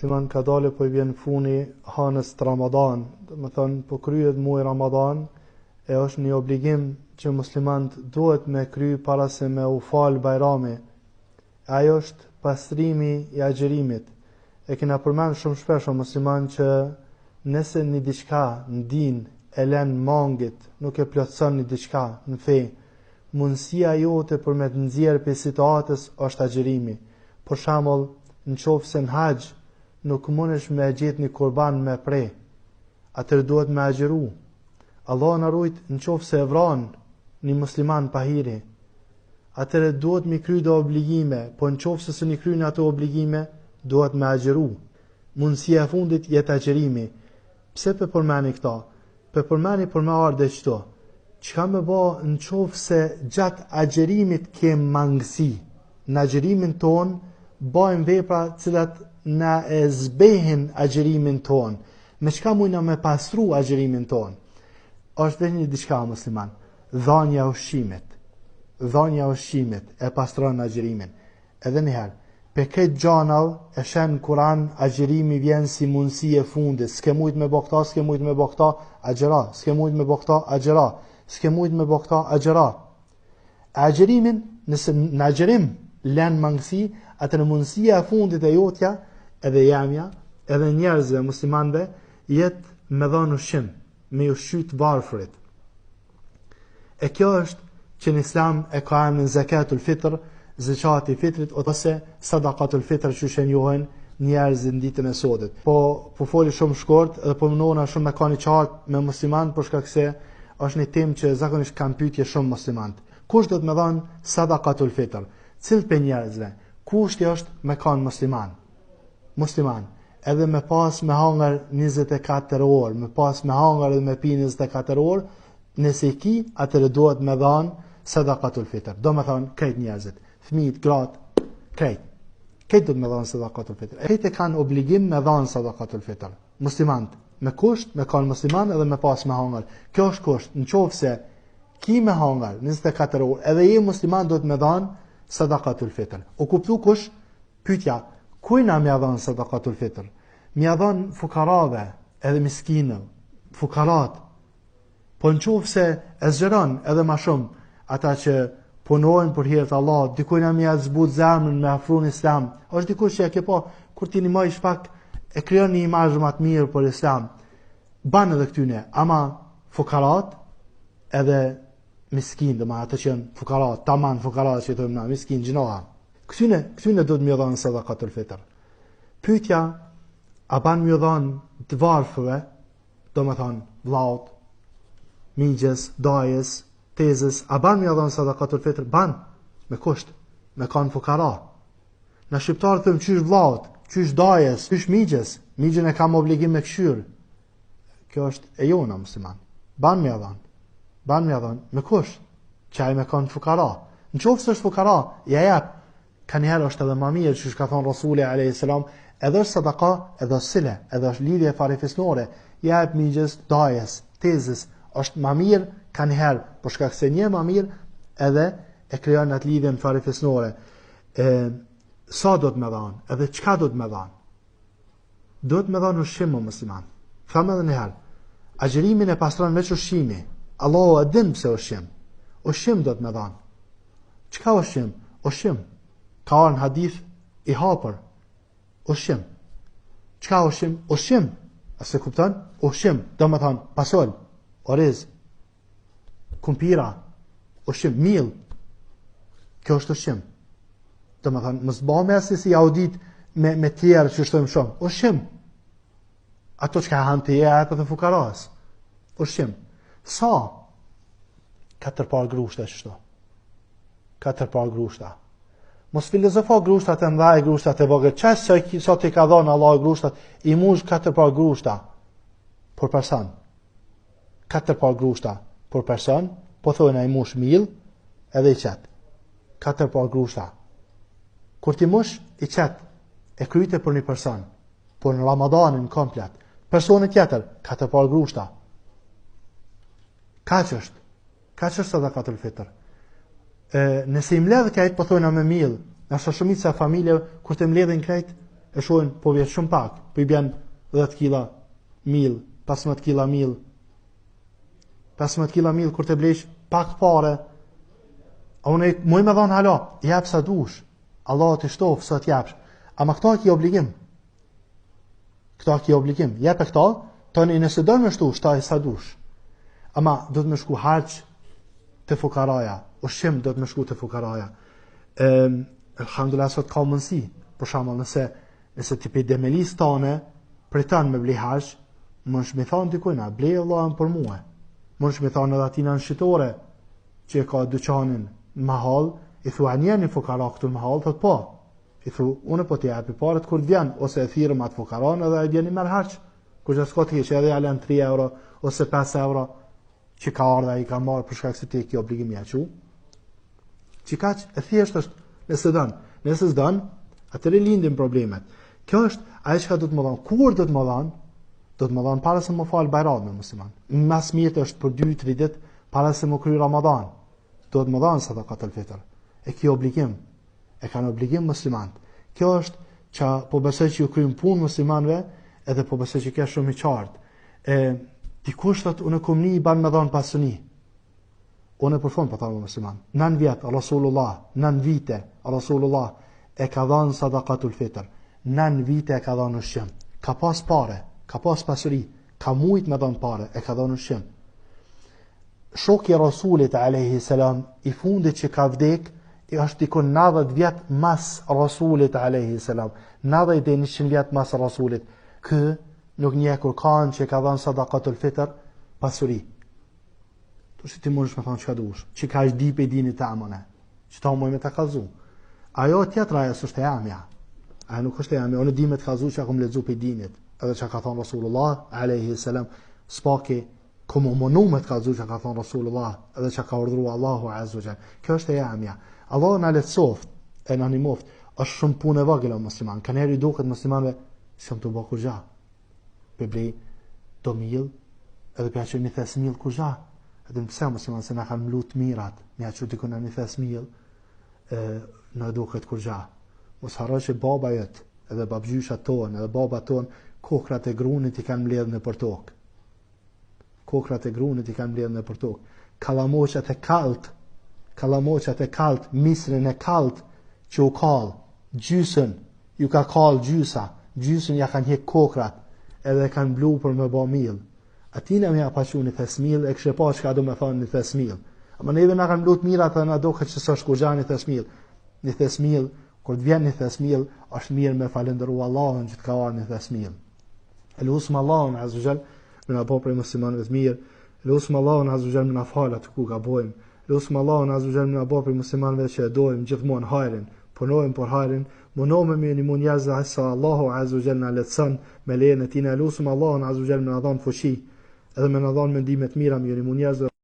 musliman ka dalë po I vjen funi hanës të Ramadan, do të thonë po kryhet muaj Ramadan, e është një obligim që muslimant duhet me kry para se me u fal bajrami. Ajo është pastrimi I agjerimit. E kena përmend shumë shpesh o musliman që nëse një diçka në din e len mangit, nuk e plotson një diçka në fe, mundësia jote për me të nxjerrë për situatës është agjerimi. Për shembull, nëse në haxh nuk mundesh me gjetë një kurban me pre, atëherë duhet me agjeru. Allah na rujt nëse e vran një musliman pa hiri, atëherë duhet me kry do obligime, po nëse s'u kryen ato obligime, duhet me agjeru. Mundësia e fundit jetë agjerimi. Pse pe përmeni këta? Pe përmeni për me ardhe qëto. Çka me ba nëse gjatë agjerimit ke mangësi? Në agjerimin ton, bajmë vepra cilat na e zbehin agjerimin ton. Me çka mujna me pastru agjerimin ton? Është dhe një diçka musliman. Dhanja ushqimit. Dhanja ushqimit e pastron agjerimin. Edhe njëherë, pe këtë gjanav e shenë Kur'an, agjerimi vjen si mundësi e fundit. S'ke mujt me bokta, s'ke mujt me bokta, agjera. S'ke mujt me bokta, agjera. S'ke mujt me bokta, agjera. Agjerimin, nëse në agjerim len mangësi, atë në mundësia e fundit e jotja, edhe jamja, edhe njerëzve muslimanve, jetë me dhënë ushqim, me ushqyt varfrit. E kjo është që në Islam e ka emrin zakatul fitr, zakati fitrit ose sadaqatul fitr që shenjohen njerëzit në ditën e sotut. Po foli shumë shkurt dhe po mënona shumë me kanë qartë me musliman për shkak se është një temë që zakonisht kanë pyetje shumë musliman. Kush do të më dhanë sadaqatul fitr? Cilë për njerëzve? Kushti është me kanë musliman. Musliman. Edhe me pas me hangar 24 orë, me pas me hangar edhe me pi 24 orë, nëse I ki, atëre duhet me dhanë sadaqatul fitr. Do me thonë krejt njerëzit, fëmijët, gratë, krejt. Krejt do të me dhanë sadaqatul fitr. Krejt e kanë obligim me dhanë sadaqatul fitr. Muslimant, me kusht, me kanë musliman edhe me pas me hangar. Kjo është kusht, në qofë se ki me hangar 24 orë, edhe je musliman do të me dhanë sadaqatul fitr. O kuptu kush? Pyetja, kujna me dhanë sadaqatul fitr? Me dhanë fukarave, edhe miskinëve, fukarat. Po në qofë se e zgjeron edhe ma shumë, ata që punojnë për hir të Allahut, dikujt na më zbut zemrën me afrun Islam. Është dikush që e ke pa kur ti një më shpak e krijon një imazh më të mirë për Islam. Ban edhe këtyne, ama fukarat edhe miskin, do ata që janë fukarat, tamam fukarat që thonë na, miskin gjinoha. Këtyne do të më dhanë sadaqatul fitr. Pyetja, a ban më dhanë të varfëve, do të thonë vllaut, migjes, dajes, tezës, a ban më dhanë sadaqatul fitr? Ban, me kusht, me kanë fukara. Në shqiptarë thëmë qysh vllaut, qysh dajes, qysh migjes, migjen e kam obligim me këshyr. Kjo është e jona musliman. Ban më dhanë, me kusht, që ai me kanë fukara. Në qoftë se është fukara, ja jap. Kanjëherë është edhe më mirë, që ka thonë Rasuli a.s. Edhe është sadaqa, edhe është sile, edhe është lidhje farefisnore, ja jap migjes, dajes, tezës, është më mirë kanjëherë, për shkak se një më mirë edhe e krijon atë lidhjen farefisnore. Sa do të më dhanë, edhe çka do të më dhanë? Do të më dhanë ushqim musliman. Them edhe një herë, agjerimin e pastron veç ushqimi. Allahu e din pse ushqim. Ushqim do të më dhanë. Çka ushqim? Ushqim. Ka në hadith I hapër. Ushqim. Çka ushqim? Ushqim. A se kupton? Ushqim, do të thonë pasol, oriz, kumpira, ushqim, mill. Kjo është ushqim. Do të thonë mos bëjmë as si audit me tjerë që shtojmë shumë. Ushqim. Ato që kanë të jetë të fukaras. Ushqim. Sa? 4 par grushta çto. 4 par grushta. Mos filozofo grushtat e mëdha e grushtat e vogël. Çfarë sa ti ka dhënë Allah grushtat, I mush 4 par grushta për person. 4 par grushta për person, po thonë ai mush mill edhe I qet. 4 par grushta. Kur ti mush I qet, e kryte për një person. Por në Ramadanin komplet, personi tjetër 4 par grushta. Kaç është? Kaç është sadaqatul fitr? Nëse I mbledh krejt, po thonë me mill, nëse shumica e familjeve kur të mbledhin krejt, e shohin po vjen shumë pak, po i bjen 10 kg mill, 15 kg mill. 15 kg mill kur të blesh pak fare, a unë muj me dhon hala, jep sa dush. Allah të shtof sa t'japsh. Ama këta ki obligim. Këta ki obligim. Jep e këta, tani nëse do me shtu, shtaj sa dush. Ama do të me shku harq të fukaraja. Ushqim do të me shku të fukaraja. Alhamdulillah sot ka mundësi. Për shembull, nëse ti pe demelis tane, pritan me ble harq, mund shme thonë dikujna, ble Allahun për mua. Mund shme thonë edhe atina në shqitore, që e ka dyqanin në mahal, i thu a njeni fukara këtu në mahal, thot po. I thu, unë po t'i japi paret kur t'vjen, ose e thirëm atë fukaran edhe e vjeni merë harq. Kur që s'ka t'hi që edhe jalen 3 euro, ose 5 euro, që ka ardha i ka marë për shkak se ti ki obligimi a qu. Që ka që e thjesht është nëse dënë. Nëse s'dënë, atëri lindin problemet. Kjo është aje që ka du të më dhanë. Kur du të më dhanë? Do të më dhanë para se më falë bajrat me musliman. Mas mirë është për 2-3 dit para se më kry Ramadan. Do të më dhanë sadakatul fitr. E kjo obligim. E kanë obligim muslimant. Kjo është që po besoj që ju kryjnë punë muslimanve, edhe po besoj që kjo është shumë i qartë. Dikush thot unë kom një i ban me dhanë pasuni. Unë e përfon për thamë musliman. 9 vjet Rasulullah, 9 vite Rasulullah e ka dhanë sadakatul fitr. 9 vite e ka dhanë ushqim. Ka pas pare, ka pas pasuri, ka mujt me dhanë pare, e ka dhanë ushqim. Shokja Rasulit alayhi salam i fundit që ka vdek i është dikon 90 vjet mas Rasulit alayhi salam, 90 dhe 100 vjet mas Rasulit. Kë nuk një kur kanë që ka dhënë sadakatul fitr pasuri. Tu si ti mundesh me thonë çka dush, që ka është dipe dini të amone, që ta mujme të kalzu. Ajo tjetra e s'është e amja, ajo nuk është e amja, unë di me të kalzu që akum ledzu për dinit, edhe që ka thonë Rasulullah alayhi salam, s'paki komu mënu me të kalzu që ka thonë Rasulullah, edhe që ka urdhru Allahu azza wa jall. Kjo është e amja. Allah në letësoft, e në animoft, është shumë punë e vogël o musliman. Kaneri duket muslimanve, shumë të bë kur gja. Për blej do mil, edhe për që një thes mil kur gja. Edhe më pëse musliman se në kanë mlut mirat, një që t'i kuna një thes mil, në duket kur gja. Mos harro që baba jëtë, edhe babgjyshat tonë, edhe baba tonë, kokrat e grunit i kanë mbledhë në për tokë. Kokrat e grunit i kanë mbledhë në për tokë. Kalamoqat e kalt, misrin e kalt që u kal, gjysën, ju ka kal gjysa, gjysën ja kanë hek kokrat, edhe kanë blu për me ba mil. Atina me ja pashu një thesmil, e kështë pa që ka do me thonë një thesmil. Ama neve nga kanë blut mirat dhe nga do këtë që së është kur gja një thesmil. Një thesmil, kur të vjen një thesmil, është mirë me falendëru Allahun që të ka arë një thesmil. Elusëm Allahun, azujal, me nga po prej muslimanëve të mirë, elusëm Allahun, azujal, me nga falat ku ka bojmë, elusëm Allahun, azujal, me nga po prej muslimanëve që e dojmë gjithmonë hajrin, punojmë për hajrin, munojmë me një mund jazë sa Allahu azujal në letësan me lejën e tina, elusëm Allahun, azujal, me nga dhanë fuqi, edhe me nga dhanë mendimet mira, me një mund jazë